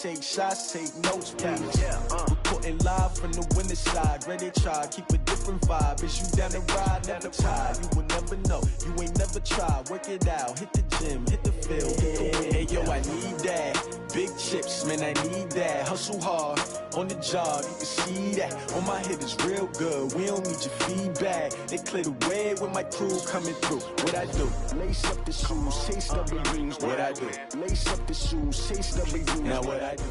Take shots, take notes, please. Reporting live from the winning side. Ready to try, keep a different vibe. Is you down the ride, never tired. You will never know, you ain't never tried. Work it out, hit the gym, hit the field, hit the win. Hey yo, I need that. Big chips, man, I need that. Hustle hard, on the job, you can see that. On my head is real good, we don't need your feedback. They clear the way with my crew coming through. What I do? Lace up the shoes, chase W's. What I do? Lace up the shoes, chase W's. Now what I do?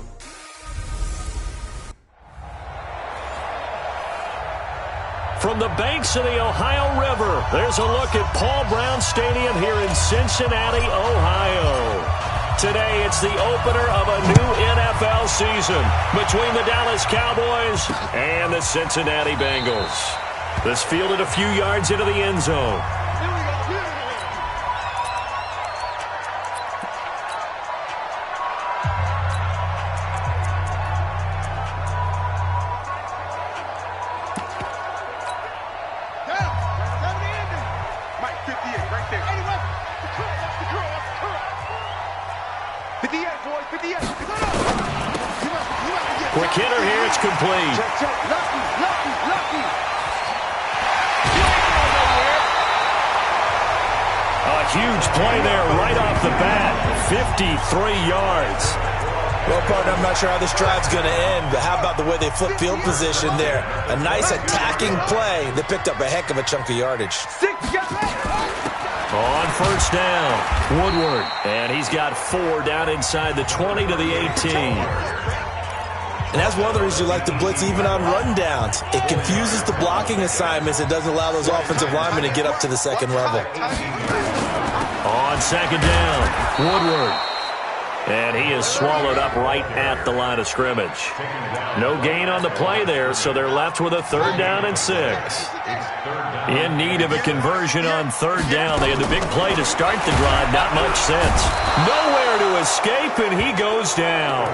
From the banks of the Ohio River, there's a look at Paul Brown Stadium here in Cincinnati, Ohio. Today, it's the opener of a new NFL season between the Dallas Cowboys and the Cincinnati Bengals. This fielded a few yards into the end zone. Quick hitter here, it's complete. A huge play there right off the bat. 53 yards. Well, partner, I'm not sure how this drive's going to end, but how about the way they flip field position there? A nice attacking play that picked up a heck of a chunk of yardage. On first down, Woodward. And he's got 4 down inside the 20 to the 18. And that's one of the reasons you like to blitz even on run downs. It confuses the blocking assignments. It doesn't allow those offensive linemen to get up to the second level. On second down, Woodward. And he is swallowed up right at the line of scrimmage. No gain on the play there, so they're left with a 3rd down and 6. In need of a conversion on 3rd down. They had the big play to start the drive. Not much sense. Nowhere to escape, and he goes down.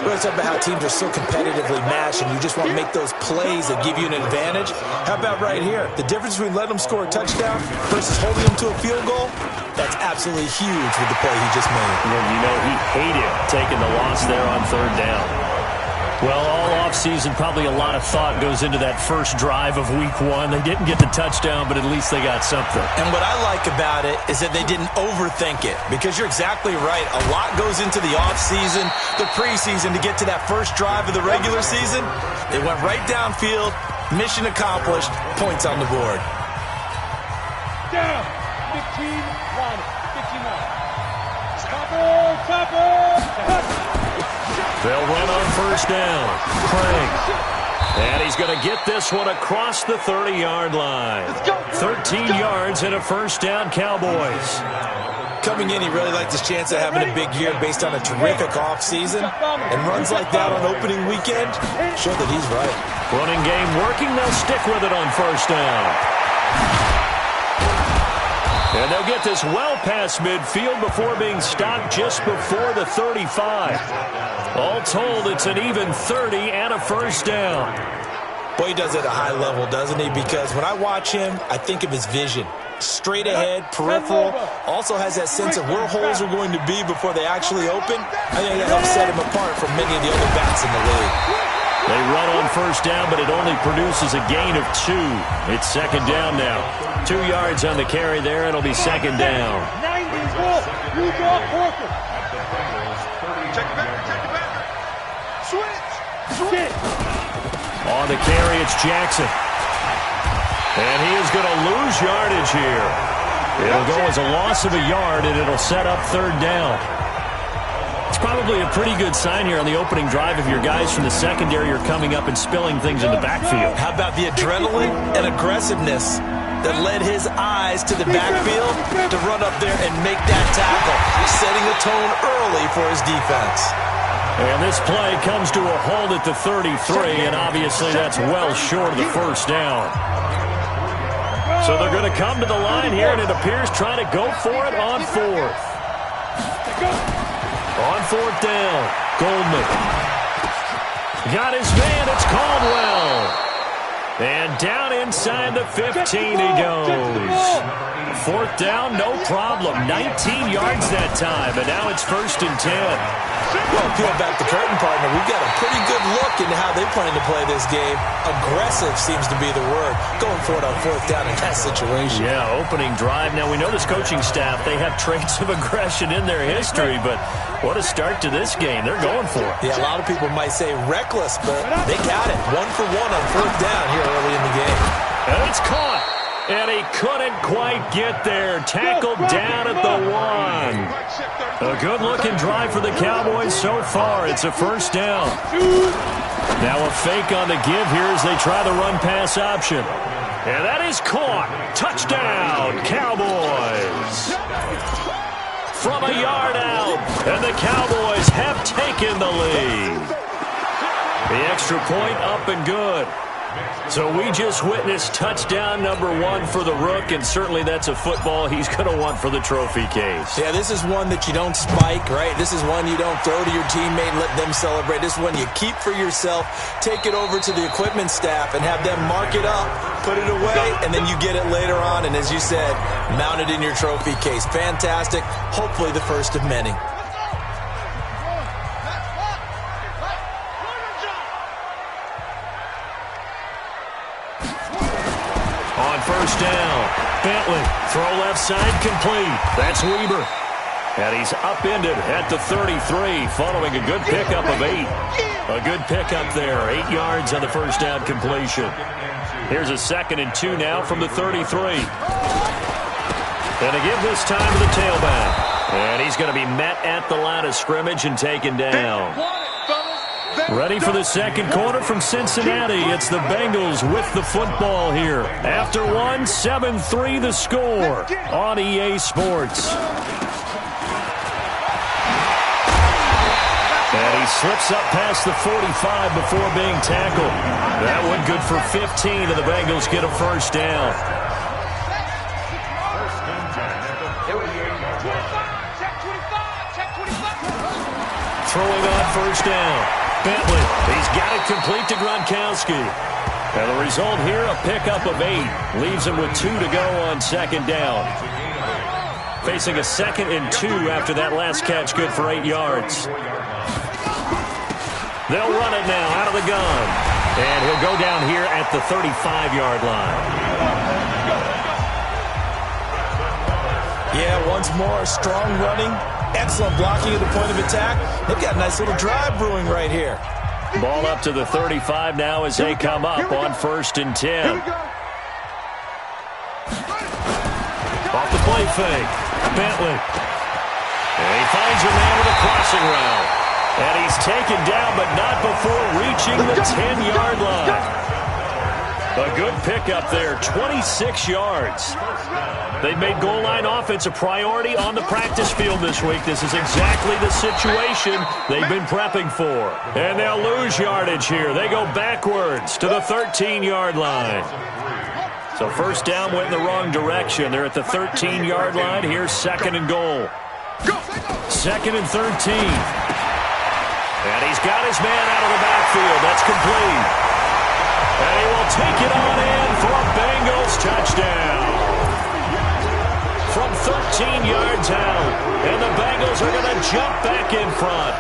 We're talking about how teams are so competitively matched, and you just want to make those plays that give you an advantage. How about right here? The difference between letting them score a touchdown versus holding them to a field goal, that's absolutely huge with the play he just made. Well, you know, he hated taking the loss there on 3rd down. Well, all offseason, probably a lot of thought goes into that first drive of Week 1. They didn't get the touchdown, but at least they got something. And what I like about it is that they didn't overthink it, because you're exactly right. A lot goes into the offseason, the preseason, to get to that first drive of the regular season. They went right downfield, mission accomplished, points on the board. Down, 15, line it, 59. Stop. They'll run on first down. Craig. And he's going to get this one across the 30-yard line. 13 yards and a first down, Cowboys. Coming in, he really liked his chance of having a big year based on a terrific offseason. And runs like that on opening weekend show that he's right. Running game working. They'll stick with it on first down. And they'll get this well past midfield before being stopped just before the 35. All told, it's an even 30 and a first down. Boy, he does it at a high level, doesn't he? Because when I watch him, I think of his vision. Straight ahead, peripheral, also has that sense of where holes are going to be before they actually open. I think that helps set him apart from many of the other backs in the league. They run on first down, but it only produces a gain of 2. It's second down now. 2 yards on the carry there. It'll be second down. 90, you got Porter. Check it back. Switch. On the carry, it's Jackson. And he is going to lose yardage here. It'll go as a loss of a yard, and it'll set up 3rd down. It's probably a pretty good sign here on the opening drive if your guys from the secondary are coming up and spilling things in the backfield. How about the adrenaline and aggressiveness that led his eyes to the backfield to run up there and make that tackle, setting the tone early for his defense. And this play comes to a halt at the 33, and obviously that's well short of the first down. So they're going to come to the line here, and it appears trying to go for it on 4th. On 4th down, Goldman. Got his man, it's Caldwell. And down inside the 15 he goes. 4th down, no problem. 19 yards that time, and now it's 1st and 10. Well, peel back the curtain, partner. We've got a pretty good look into how they plan to play this game. Aggressive seems to be the word. Going for it on 4th down in that situation. Yeah, opening drive. Now, we know this coaching staff, they have traits of aggression in their history, but what a start to this game. They're going for it. Yeah, a lot of people might say reckless, but they got it. 1 for 1 on 4th down here early in the game. And it's caught. And he couldn't quite get there. Tackled down at the 1. A good-looking drive for the Cowboys so far. It's a 1st down. Now a fake on the give here as they try the run-pass option. And that is caught. Touchdown, Cowboys. From a yard out. And the Cowboys have taken the lead. The extra point up and good. So we just witnessed touchdown number 1 for the Rook, and certainly that's a football he's going to want for the trophy case. Yeah, this is one that you don't spike, right? This is one you don't throw to your teammate and let them celebrate. This is one you keep for yourself, take it over to the equipment staff, and have them mark it up, put it away, and then you get it later on, and as you said, mount it in your trophy case. Fantastic. Hopefully the first of many. On 1st down, Bentley, throw left side complete. That's Weber. And he's upended at the 33 following a good pickup of 8. A good pickup there, 8 yards on the 1st down completion. Here's a 2nd and 2 now from the 33. And to give this time to the tailback. And he's going to be met at the line of scrimmage and taken down. Ready for the 2nd quarter from Cincinnati. It's the Bengals with the football here. After 1, 7-3 the score on EA Sports. And he slips up past the 45 before being tackled. That one good for 15, and the Bengals get a 1st down. Throwing on 1st down. Bentley, he's got it complete to Gronkowski. And the result here, a pickup of 8. Leaves him with 2 to go on 2nd down. Facing a 2nd and 2 after that last catch, good for 8 yards. They'll run it now out of the gun. And he'll go down here at the 35-yard line. Yeah, once more, strong running. Excellent blocking at the point of attack. They've got a nice little drive brewing right here. Ball up to the 35 now as they come up on 1st and 10. Off the play fake. Bentley. And he finds a man with a crossing route. And he's taken down, but not before reaching the 10-yard line. A good pickup there, 26 yards. They've made goal line offense a priority on the practice field this week. This is exactly the situation they've been prepping for. And they'll lose yardage here. They go backwards to the 13-yard line. So 1st down went in the wrong direction. They're at the 13-yard line. Here's 2nd and goal. 2nd and 13. And he's got his man out of the backfield. That's complete. And he will take it on in for a Bengals touchdown. From 13 yards out. And the Bengals are going to jump back in front.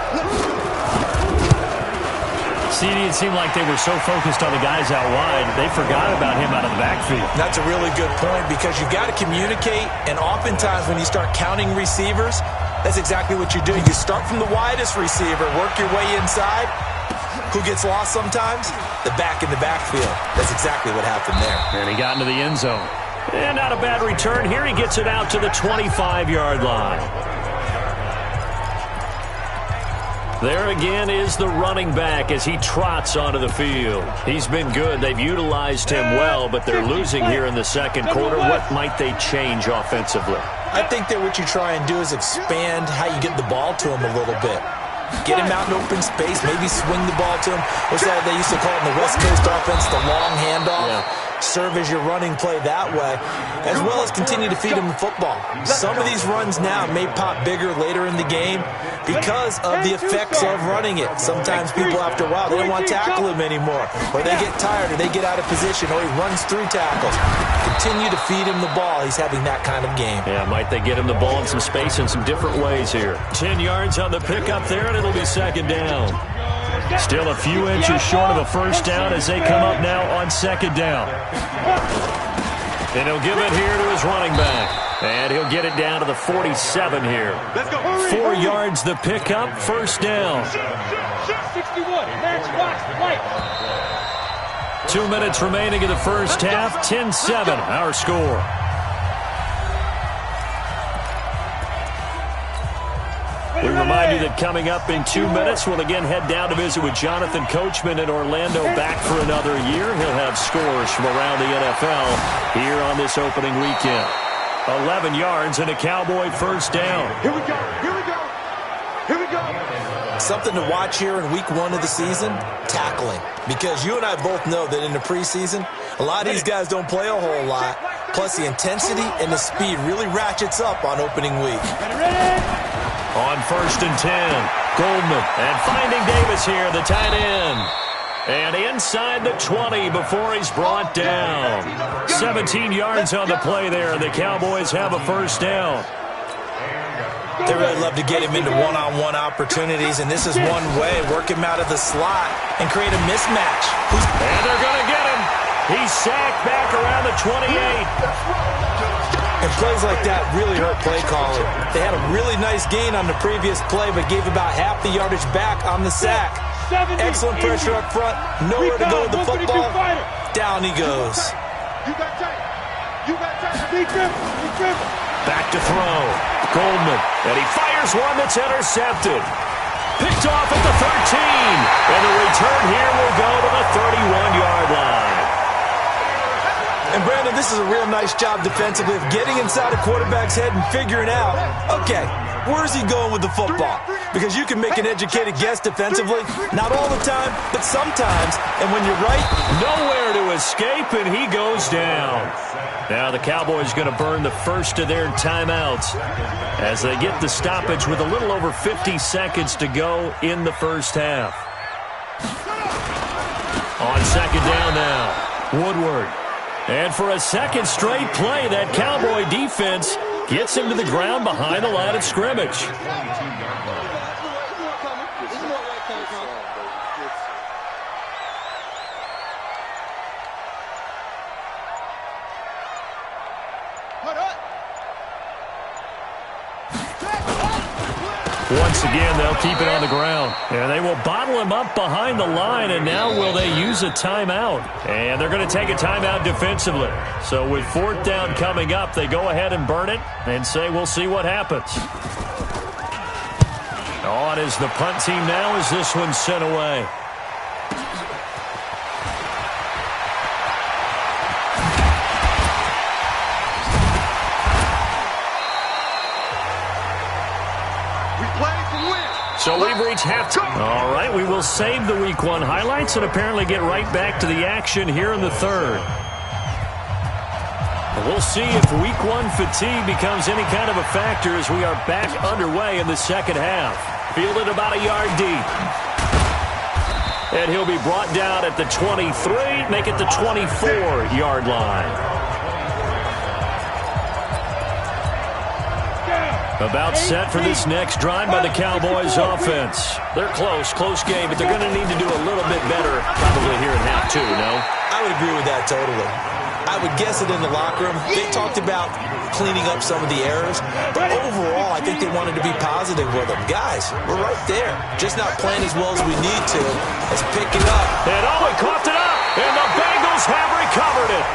CD, it seemed like they were so focused on the guys out wide, they forgot about him out of the backfield. That's a really good point because you've got to communicate, and oftentimes when you start counting receivers, that's exactly what you do. You start from the widest receiver, work your way inside. Who gets lost sometimes? The back in the backfield. That's exactly what happened there. And he got into the end zone. And not a bad return. Here he gets it out to the 25-yard line. There again is the running back as he trots onto the field. He's been good. They've utilized him well, but they're losing here in the 2nd quarter. What might they change offensively? I think that what you try and do is expand how you get the ball to him a little bit. Get him out in open space, maybe swing the ball to him. What's that they used to call it in the West Coast offense, the long handoff? Yeah. serve as your running play that way, as well as continue to feed him the football. Some of these runs now may pop bigger later in the game because of the effects of running it. Sometimes people, after a while, they don't want to tackle him anymore, or they get tired, or they get out of position, or he runs through tackles. Continue to feed him the ball. He's having that kind of game. Yeah, might they get him the ball in some space in some different ways here. 10 yards on the pickup there, and it'll be second down. Still a few inches short of a first down as they come up now on second down. And he'll give it here to his running back. And he'll get it down to the 47 here. 4 yards the pickup, first down. 61, match box, light. 2 minutes remaining in the first half, 10-7 our score. We remind you that coming up in 2 minutes, we'll again head down to visit with Jonathan Coachman in Orlando, back for another year. He'll have scores from around the NFL here on this opening weekend. 11 yards and a Cowboy first down. Here we go. Here we go. Here we go. Something to watch here in week 1 of the season, tackling. Because you and I both know that in the preseason, a lot of these guys don't play a whole lot. Plus, the intensity and the speed really ratchets up on opening week. On first and 10, Goldman, and finding Davis here, the tight end. And inside the 20 before he's brought down. 17 yards on the play there, and the Cowboys have a first down. They really love to get him into one-on-one opportunities, and this is one way, work him out of the slot and create a mismatch. And they're going to get him. He's sacked back around the 28. And plays like that really hurt play calling. They had a really nice gain on the previous play, but gave about half the yardage back on the sack. Excellent pressure up front. Nowhere to go with the football. Down he goes. You got tight. You got tight. Back to throw. Goldman. And he fires one that's intercepted. Picked off at the 13. And the return here will go to the 31-yard line. And, Brandon, this is a real nice job defensively of getting inside a quarterback's head and figuring out, okay, where's he going with the football? Because you can make an educated guess defensively, not all the time, but sometimes. And when you're right, nowhere to escape, and he goes down. Now the Cowboys going to burn the first of their timeouts as they get the stoppage with a little over 50 seconds to go in the first half. On second down now, Woodward. And for a second straight play, that Cowboy defense gets him to the ground behind the line of scrimmage. Once again, they'll keep it on the ground. And they will bottle him up behind the line, and now will they use a timeout? And they're going to take a timeout defensively. So with fourth down coming up, they go ahead and burn it and say we'll see what happens. On is the punt team now as this one's sent away. So we've reached halftime. All right, we will save the Week 1 highlights and apparently get right back to the action here in the third. We'll see if Week 1 fatigue becomes any kind of a factor as we are back underway in the second half. Fielded about a yard deep. And he'll be brought down at the 23, make it the 24-yard line. About set for this next drive by the Cowboys offense. They're close game, but they're going to need to do a little bit better probably here in half two, no? I would agree with that totally. I would guess it in the locker room. They talked about cleaning up some of the errors, but overall, I think they wanted to be positive with them. Guys, we're right there. Just not playing as well as we need to. Let's pick it up. And Owen coughed it up, and the Bengals have recovered it.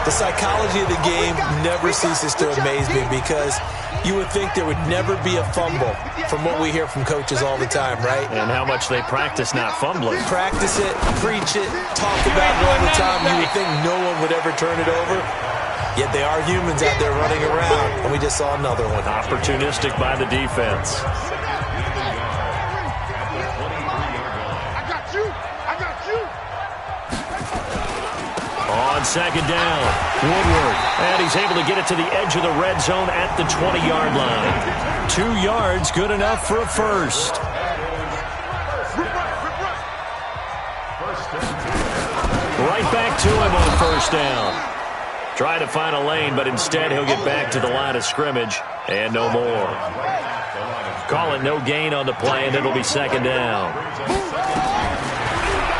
The psychology of the game never ceases to amaze me because you would think there would never be a fumble from what we hear from coaches all the time, right? And how much they practice not fumbling. Practice it, preach it, talk about it all the time. You would think no one would ever turn it over. Yet they are humans out there running around, and we just saw another one. Opportunistic by the defense. I got you. on second down. Woodward, and he's able to get it to the edge of the red zone at the 20-yard line. 2 yards, good enough for a first. Right back to him on first down. Try to find a lane, but instead he'll get back to the line of scrimmage and no more. Call it no gain on the play, and it'll be second down.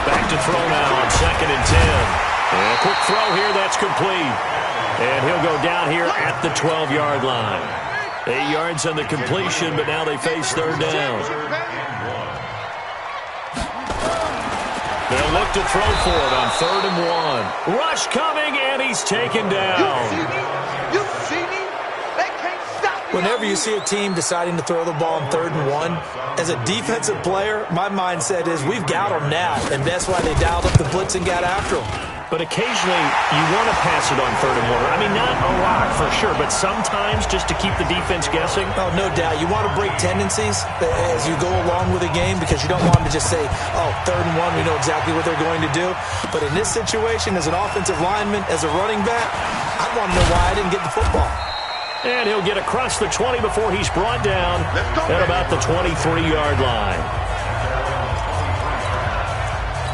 Back to throw now on second and 10. And a quick throw here, that's complete. And he'll go down here at the 12-yard line. 8 yards on the completion, but now they face third down. They'll look to throw for it on 3rd and 1. Rush coming, and he's taken down. You see me? They can't stop me. Whenever you see a team deciding to throw the ball on 3rd and 1, as a defensive player, my mindset is we've got them now, and that's why they dialed up the blitz and got after them. But occasionally, you want to pass it on 3rd and 1. I mean, not a lot for sure, but sometimes just to keep the defense guessing. Oh, no doubt. You want to break tendencies as you go along with a game because you don't want to just say, oh, 3rd and 1, we know exactly what they're going to do. But in this situation, as an offensive lineman, as a running back, I want to know why I didn't get the football. And he'll get across the 20 before he's brought down at about the 23-yard line.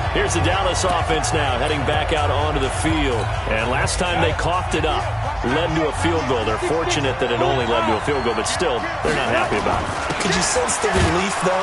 Here's the Dallas offense now heading back out onto the field. And last time they coughed it up, led to a field goal. They're fortunate that it only led to a field goal, but still, they're not happy about it. Could you sense the relief, though,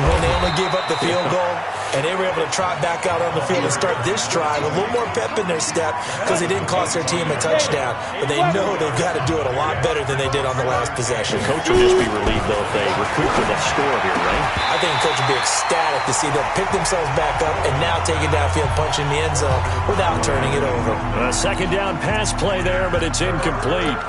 when they only gave up the field goal? And they were able to trot back out on the field and start this drive. A little more pep in their step because they didn't cost their team a touchdown. But they know they've got to do it a lot better than they did on the last possession. The coach will just be relieved, though, if they recoup with a score here, right? I think the coach will be ecstatic to see them pick themselves back up and now take it downfield, punch in the end zone without turning it over. A second down pass play there, but it's incomplete.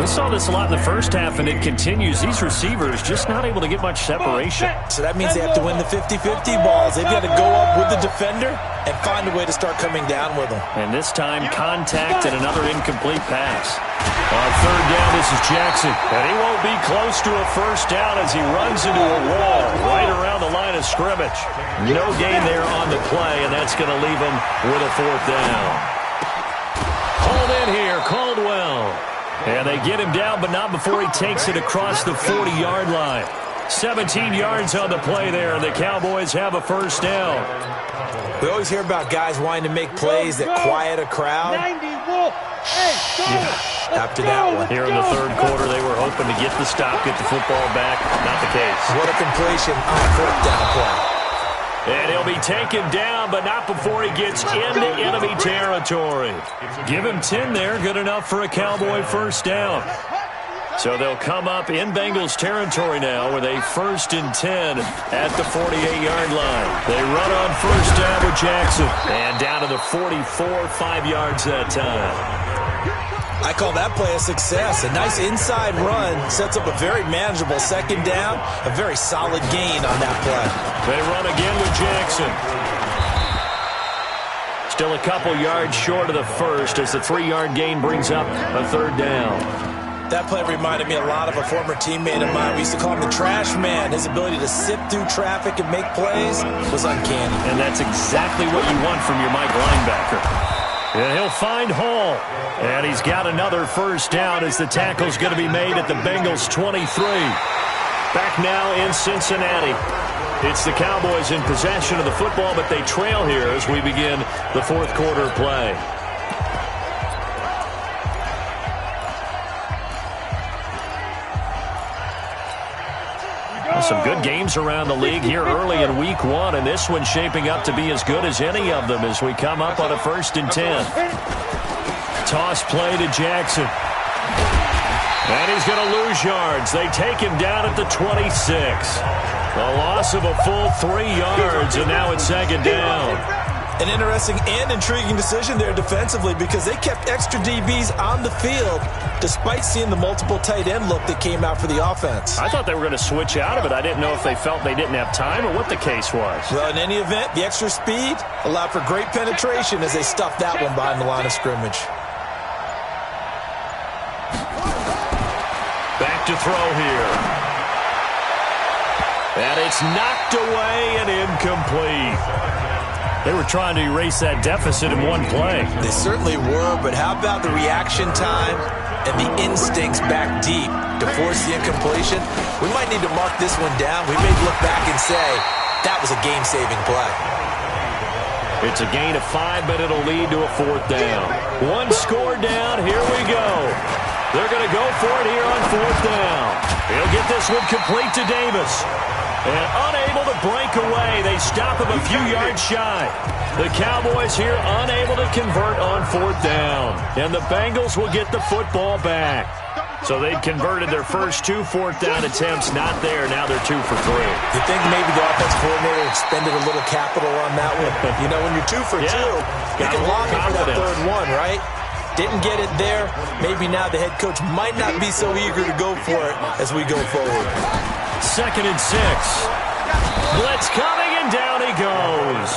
We saw this a lot in the first half, and it continues. These receivers just not able to get much separation. So that means they have to win the 50-50 balls. They've got to go up with the defender and find a way to start coming down with them. And this time, contact and another incomplete pass. On third down, this is Jackson. And he won't be close to a first down as he runs into a wall right around the line of scrimmage. No gain there on the play, and that's going to leave him with a 4th down. Hauled in here, Caldwell. And they get him down, but not before he takes it across the 40-yard line. 17 yards on the play there, and the Cowboys have a first down. We always hear about guys wanting to make plays that quiet a crowd. After that one. Here in the third quarter, they were hoping to get the stop, get the football back. Not the case. What a completion on a 4th down play. And he'll be taken down, but not before he gets into enemy territory. Give him 10 there, good enough for a Cowboy first down. So they'll come up in Bengals territory now with a 1st and 10 at the 48-yard line. They run on first down with Jackson. And down to the 44, 5 yards that time. I call that play a success. A nice inside run sets up a very manageable second down. A very solid gain on that play. They run again with Jackson. Still a couple yards short of the first as the 3-yard gain brings up a 3rd down. That play reminded me a lot of a former teammate of mine. We used to call him the trash man. His ability to sift through traffic and make plays was uncanny. And that's exactly what you want from your Mike linebacker. And he'll find Hall. And he's got another first down as the tackle's going to be made at the Bengals 23. Back now in Cincinnati. It's the Cowboys in possession of the football, but they trail here as we begin the 4th quarter play. Some good games around the league here early in week 1, and this one's shaping up to be as good as any of them as we come up on a 1st and 10. Toss play to Jackson. And he's going to lose yards. They take him down at the 26. A loss of a full 3 yards, and now it's second down. An interesting and intriguing decision there defensively because they kept extra DBs on the field despite seeing the multiple tight end look that came out for the offense. I thought they were going to switch out of it. I didn't know if they felt they didn't have time or what the case was. Well, in any event, the extra speed allowed for great penetration as they stuffed that one behind the line of scrimmage. Back to throw here. And it's knocked away and incomplete. They were trying to erase that deficit in one play. They certainly were, but how about the reaction time and the instincts back deep to force the incompletion? We might need to mark this one down. We may look back and say, that was a game-saving play. It's a gain of 5, but it'll lead to a 4th down. One score down. Here we go. They're going to go for it here on 4th down. He'll get this one complete to Davis. And unable to break away. They stop him a few yards shy. The Cowboys here unable to convert on 4th down. And the Bengals will get the football back. So they converted their first 2 4th down attempts. Not there. Now they're 2 for 3. You think maybe the offense coordinator expended a little capital on that one? You know, when you're 2 for 2, you can lock it for that 3rd one, right? Didn't get it there. Maybe now the head coach might not be so eager to go for it as we go forward. 2nd and 6. Blitz coming, and down he goes.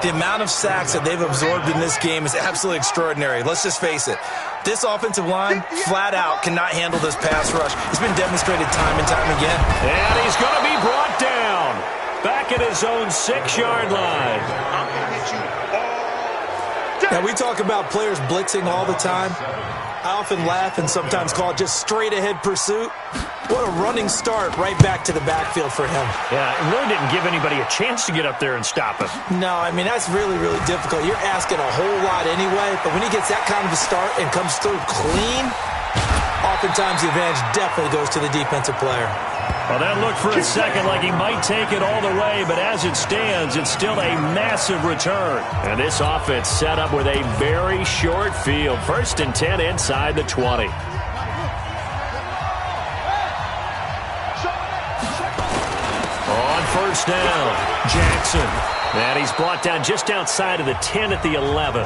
The amount of sacks that they've absorbed in this game is absolutely extraordinary. Let's just face it. This offensive line, flat out, cannot handle this pass rush. It's been demonstrated time and time again. And he's going to be brought down. Back at his own 6-yard line. Now, we talk about players blitzing all the time. I often laugh and sometimes call it just straight-ahead pursuit. What a running start right back to the backfield for him. Yeah, it really didn't give anybody a chance to get up there and stop him. No, I mean, that's really, really difficult. You're asking a whole lot anyway, but when he gets that kind of a start and comes through clean, oftentimes the advantage definitely goes to the defensive player. Well, that looked for a second like he might take it all the way, but as it stands, it's still a massive return. And this offense set up with a very short field. 1st and 10 inside the 20. On 1st down, Jackson. And he's brought down just outside of the 10 at the 11.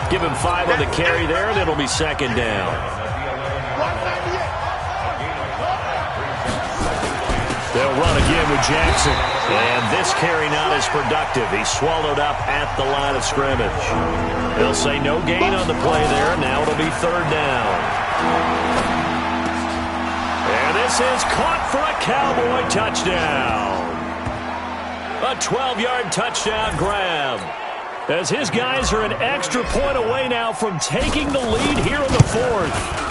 Give him 5 on the carry there, and it'll be 2nd down. They'll run again with Jackson. And this carry not as productive. He's swallowed up at the line of scrimmage. They'll say no gain on the play there. Now it'll be 3rd down. And this is caught for a Cowboy touchdown. A 12-yard touchdown grab. As his guys are an extra point away now from taking the lead here in the 4th.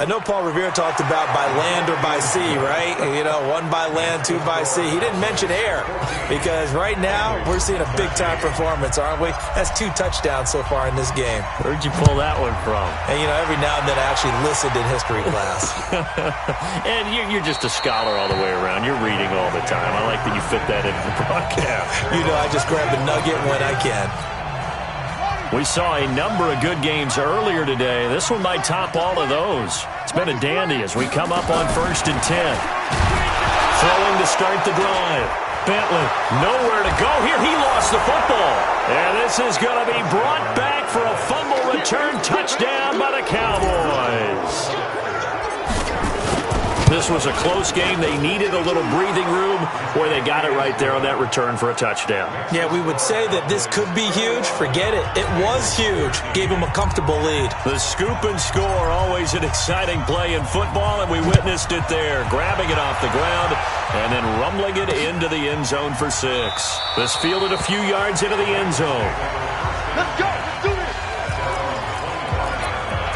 I know Paul Revere talked about by land or by sea, right? You know, 1 by land, 2 by sea. He didn't mention air because right now we're seeing a big-time performance, aren't we? That's 2 touchdowns so far in this game. Where'd you pull that one from? And, you know, every now and then I actually listened in history class. And you're just a scholar all the way around. You're reading all the time. I like that you fit that into the broadcast. You know, I just grab a nugget when I can. We saw a number of good games earlier today. This one might top all of those. It's been a dandy as we come up on 1st and 10. Throwing to start the drive. Bentley, nowhere to go here. He lost the football. And this is going to be brought back for a fumble return touchdown by the Cowboys. This was a close game. They needed a little breathing room. Boy, they got it right there on that return for a touchdown. Yeah, we would say that this could be huge. Forget it. It was huge. Gave him a comfortable lead. The scoop and score, always an exciting play in football, and we witnessed it there. Grabbing it off the ground and then rumbling it into the end zone for 6. This fielded a few yards into the end zone. Let's go. Let's do this.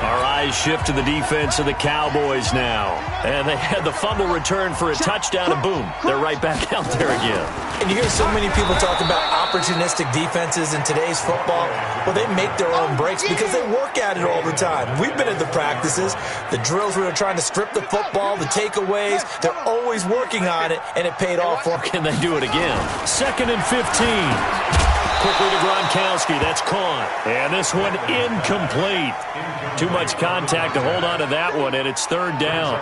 Our eyes shift to the defense of the Cowboys now. And they had the fumble return for a touchdown, and boom, they're right back out there again. And you hear so many people talk about opportunistic defenses in today's football. Well, they make their own breaks because they work at it all the time. We've been at the practices, the drills where they're trying to strip the football, the takeaways. They're always working on it, and it paid off for them. Can they do it again? 2nd and 15. Quickly to Gronkowski. That's caught. And this one incomplete. Too much contact to hold on to that one, and it's 3rd down.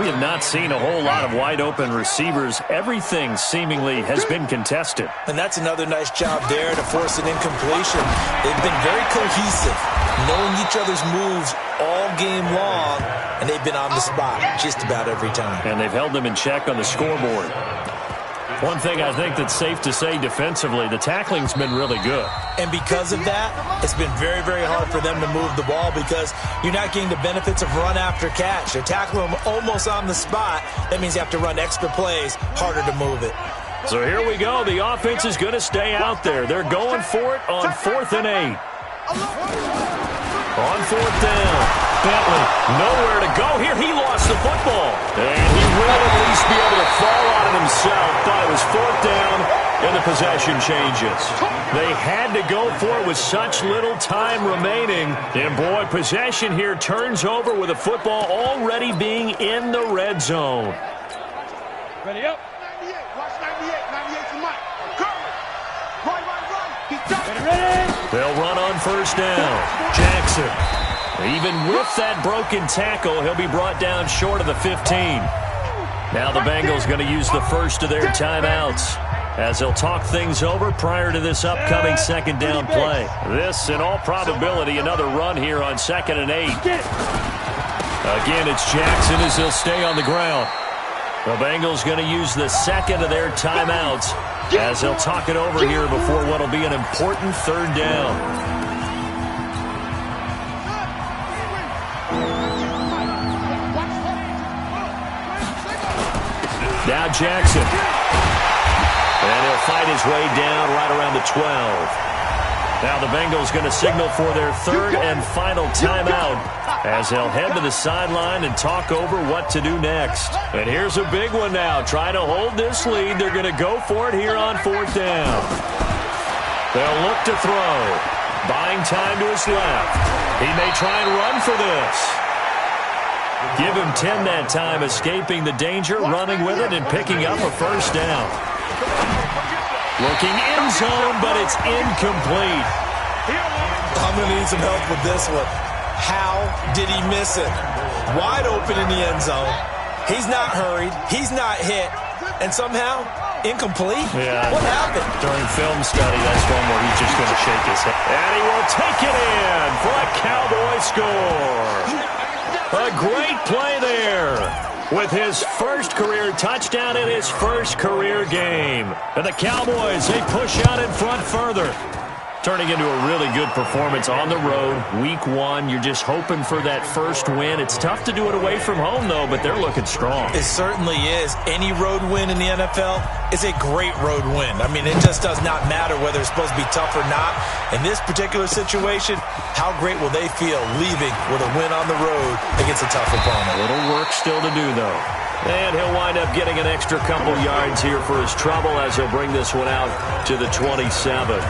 We have not seen a whole lot of wide-open receivers. Everything seemingly has been contested. And that's another nice job there to force an incompletion. They've been very cohesive, knowing each other's moves all game long, and they've been on the spot just about every time. And they've held them in check on the scoreboard. One thing I think that's safe to say defensively, the tackling's been really good. And because of that, it's been very, very hard for them to move the ball because you're not getting the benefits of run after catch. You're tackling them almost on the spot. That means you have to run extra plays, harder to move it. So here we go. The offense is going to stay out there. They're going for it on 4th and 8. On 4th down, Bentley, nowhere to go here. He lost the football. And he will at least be able to fall on it himself. But it was 4th down, and the possession changes. They had to go for it with such little time remaining. And, boy, possession here turns over with the football already being in the red zone. Ready up. 98. Watch 98. 98 to Mike. Curry. Right. He's done. Ready. They'll run on 1st down. Jackson. Even with that broken tackle, he'll be brought down short of the 15. Now the Bengals going to use the first of their timeouts as they'll talk things over prior to this upcoming 2nd down play. This, in all probability, another run here on 2nd and 8. Again, it's Jackson as he'll stay on the ground. The Bengals going to use the 2nd of their timeouts as they'll talk it over here before what will be an important 3rd down. Now Jackson. And he'll fight his way down right around the 12. Now the Bengals going to signal for their 3rd and final timeout as they'll head to the sideline and talk over what to do next. And here's a big one now. Trying to hold this lead. They're going to go for it here on 4th down. They'll look to throw. Buying time to his left. He may try and run for this. Give him 10 that time, escaping the danger, running with it, and picking up a 1st down. Looking end zone, but it's incomplete. I'm going to need some help with this one. How did he miss it? Wide open in the end zone. He's not hurried. He's not hit. And somehow, incomplete? Yeah. What happened? During film study, that's one where he's just going to shake his head. And he will take it in for a Cowboy score. A great play there with his first career touchdown in his first career game. And the Cowboys, they push out in front further. Turning into a really good performance on the road. Week 1, you're just hoping for that first win. It's tough to do it away from home, though, but they're looking strong. It certainly is. Any road win in the NFL is a great road win. I mean, it just does not matter whether it's supposed to be tough or not. In this particular situation, how great will they feel leaving with a win on the road against a tough opponent? A little work still to do, though. And he'll wind up getting an extra couple yards here for his trouble as he'll bring this one out to the 27.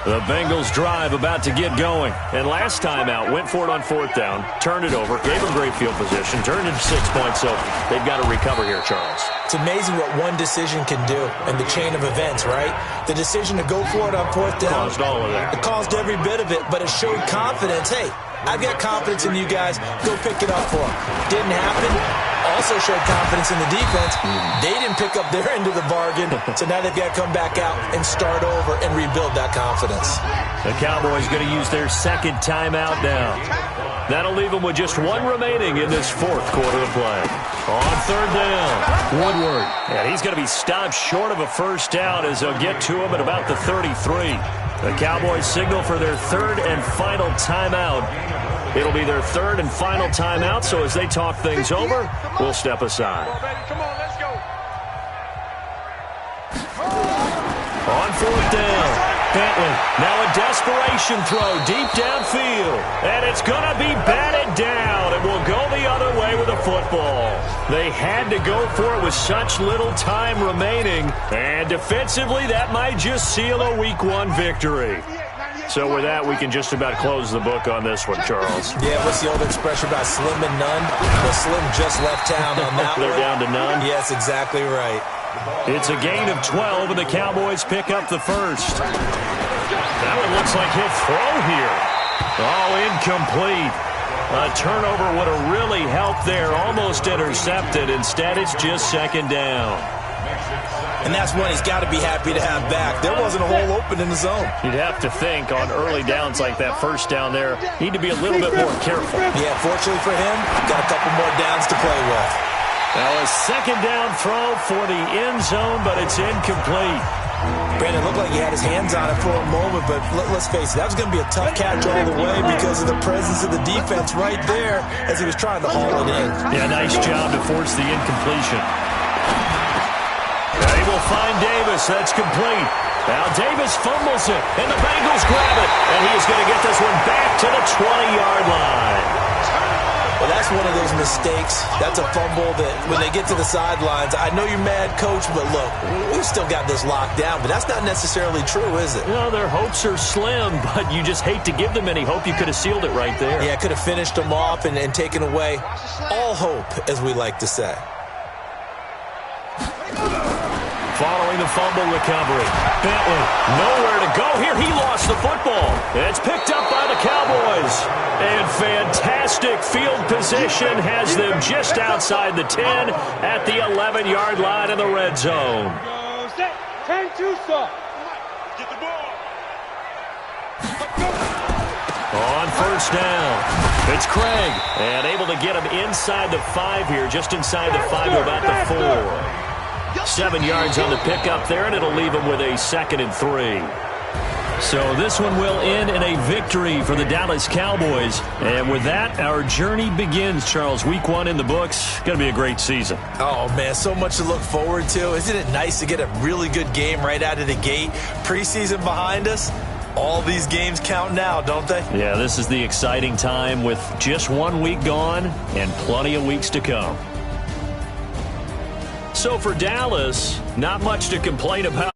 The Bengals drive about to get going. And last time out, went for it on 4th down, turned it over, gave them great field position, turned into 6 points, so they've got to recover here, Charles. It's amazing what one decision can do in the chain of events, right? The decision to go for it on 4th down. Caused all of that. It caused every bit of it, but it showed confidence. Hey, I've got confidence in you guys. Go pick it up for them. Didn't happen. Also showed confidence in the defense. They didn't pick up their end of the bargain, so now they've got to come back out and start over and rebuild that confidence. The Cowboys going to use their 2nd timeout now. That'll leave them with just 1 remaining in this 4th quarter of play. On 3rd down, Woodward. And he's going to be stopped short of a 1st down as they'll get to him at about the 33. The Cowboys signal for their 3rd and final timeout. It'll be their 3rd and final timeout, so as they talk things over, we'll step aside. Come on, let's go. On 4th down, Bentley. Now a desperation throw deep downfield. And it's going to be batted down. It will go the other way with the football. They had to go for it with such little time remaining. And defensively, that might just seal a Week 1 victory. So with that, we can just about close the book on this one, Charles. Yeah, what's the old expression about slim and none? Well, Slim just left town on that one. They're down to none? Yes, exactly right. It's a gain of 12, and the Cowboys pick up the first. That one looks like he'll throw here. Oh, incomplete. A turnover would have really helped there. Almost intercepted. Instead, it's just 2nd down. And that's one he's got to be happy to have back. There wasn't a hole open in the zone. You'd have to think on early downs like that 1st down there, need to be a little bit more careful. Yeah, fortunately for him, got a couple more downs to play with. Now a second down throw for the end zone, but it's incomplete. Brandon looked like he had his hands on it for a moment, but let's face it, that was going to be a tough catch all the way because of the presence of the defense right there as he was trying to haul it in. Yeah, nice job to force the incompletion. They will find Davis. That's complete. Now Davis fumbles it, and the Bengals grab it, and he is going to get this one back to the 20-yard line. Well, that's one of those mistakes. That's a fumble that when they get to the sidelines, I know you're mad, Coach, but look, we've still got this locked down, but that's not necessarily true, is it? No, their hopes are slim, but you just hate to give them any hope. You could have sealed it right there. Yeah, could have finished them off and taken away all hope, as we like to say. Following the fumble recovery, Bentley nowhere to go here. He lost the football. It's picked up by the Cowboys. And fantastic field position has them just outside the 10 at the 11-yard line in the red zone. Set. 10-2 soft. Get the ball. On first down, it's Craig. And able to get him inside the 5 here, just inside the 5 to about the 4. 7 yards on the pickup there, and it'll leave him with a 2nd and 3. So this one will end in a victory for the Dallas Cowboys. And with that, our journey begins, Charles. Week 1 in the books. Going to be a great season. Oh, man, so much to look forward to. Isn't it nice to get a really good game right out of the gate? Preseason behind us. All these games count now, don't they? Yeah, this is the exciting time with just 1 week gone and plenty of weeks to come. So for Dallas, not much to complain about.